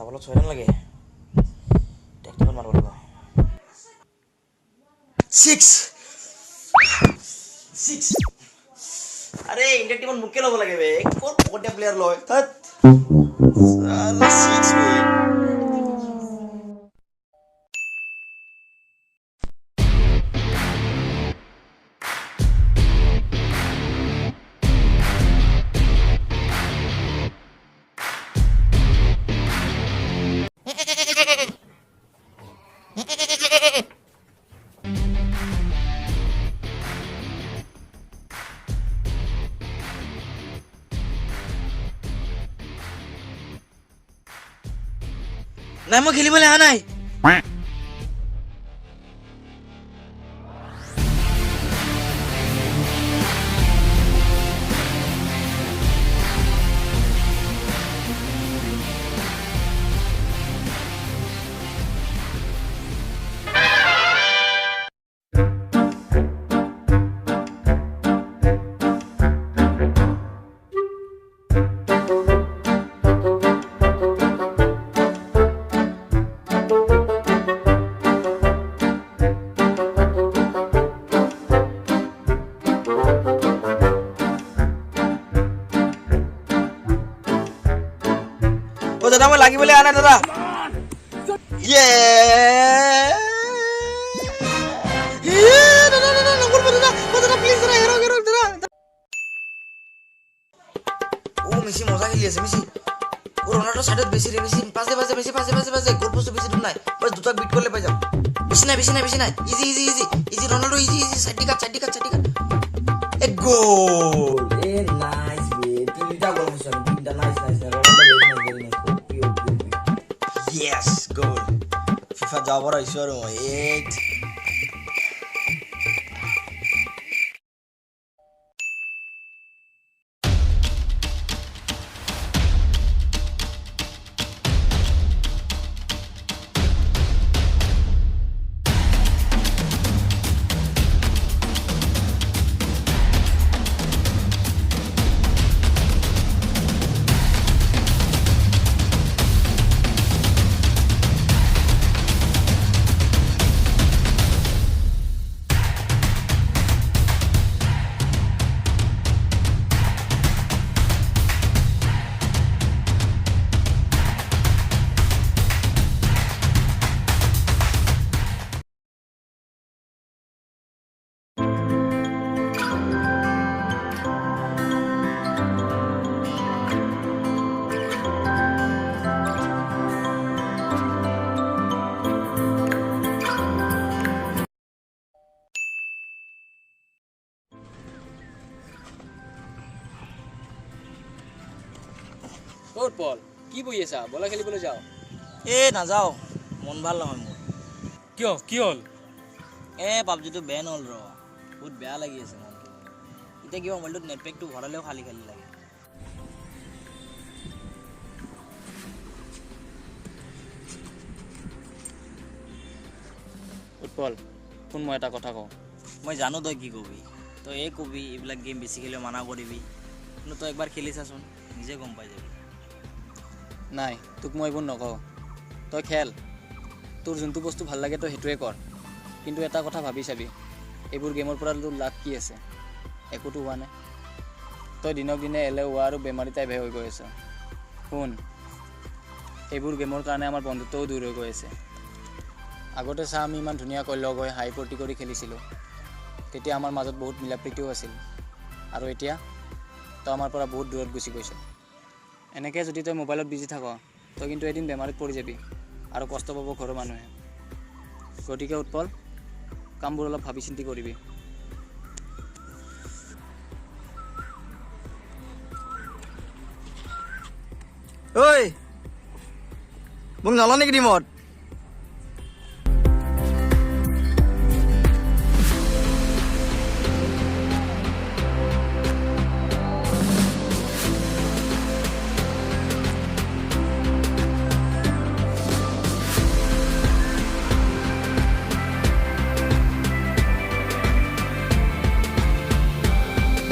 ডাবলত 6 run লাগে টেকনিকত মাৰিব লাগিব 6 আরে ইন্ডিয়া টিমত মুকে লব লাগে বে কোন পকটিয়া প্লেয়ার লয় থাত সালা 6 বে নাই মই খেলিবলৈ আহা নাই ও দাদা মই লাগিবলৈ আনা দাদা ইয়ে দাদা দাদা নকৰিব দাদা ও দাদা প্লিজ দাদা হেৰক হেৰক দাদা ও মেসি মজা খেলি আছে মেসি ও রোনাল্ডো সাইডত বেশি রে মেসি পাশে পাশে বেশি পাশে পাশে পাশে গোল পোস্ট বেশি দূর নাই বাস দুটা বিট করলে পাই যাম বেশি নাই easy easy easy easy Ronaldo easy easy side cut a goal a nice বে তিনটা গোল হইছে তিনটা nice Ronaldo very nice Yes, goal. FIFA যাবার আইছো আর 8 তোর বল কি বই আছা বলা খেলিবলৈ যাও এ না যাও মন ভাল নহয় মোৰ কিয় কি হল এ পাবজিটো বেন হল ৰ বহুত বেয়া লাগি আছে মন এতিয়া কিবা মোবাইলটোত নেট পেকটো ভৰালেও খালি খালি লাগে উৎপল শুন মই এটা কথা কওঁ মই জানো তই কি কবি তই এই কবি এইবিলাক গেম বেছি খেলিলে মানা কৰিবি কিন্তু তই একবাৰ খেলিছাচোন নিজে গম পাই যাবি নাই তোক মই এইবোৰ নকওঁ তই খেল তোৰ যোনটো বস্তু ভাল লাগে তই সেইটোৱে কৰ কিন্তু এটা কথা ভাবি চাবি এইবোৰ গেমৰ পৰা তোৰ লাভ কি আছে একোতো হোৱা নাই তই দিনক দিনে এলেহুৱা আৰু বেমাৰী টাইপ হৈ গৈ আছ শুন এইবোৰ গেমৰ কাৰণে আমাৰ বন্ধুত্বও দূৰ হৈ গৈ আছে আগতে চা আমি ইমান ধুনীয়াকৈ লগ হৈ হাই ফূৰ্তি কৰি খেলিছিলোঁ তেতিয়া আমাৰ মাজত বহুত মিলা প্ৰীতিও আছিল আৰু এতিয়া তই আমাৰ পৰা বহুত দূৰত গুচি গৈছ এনেকৈ যদি তই মোবাইলত বিজি থাক তই কিন্তু এদিন বেমাৰীত পৰি যাবি আৰু কষ্ট পাব ঘৰৰ মানুহে গতিকে উৎপল কামবোৰ অলপ ভাবি চিন্তি কৰিবি ঐ মোক নলওঁ নেকি টিমত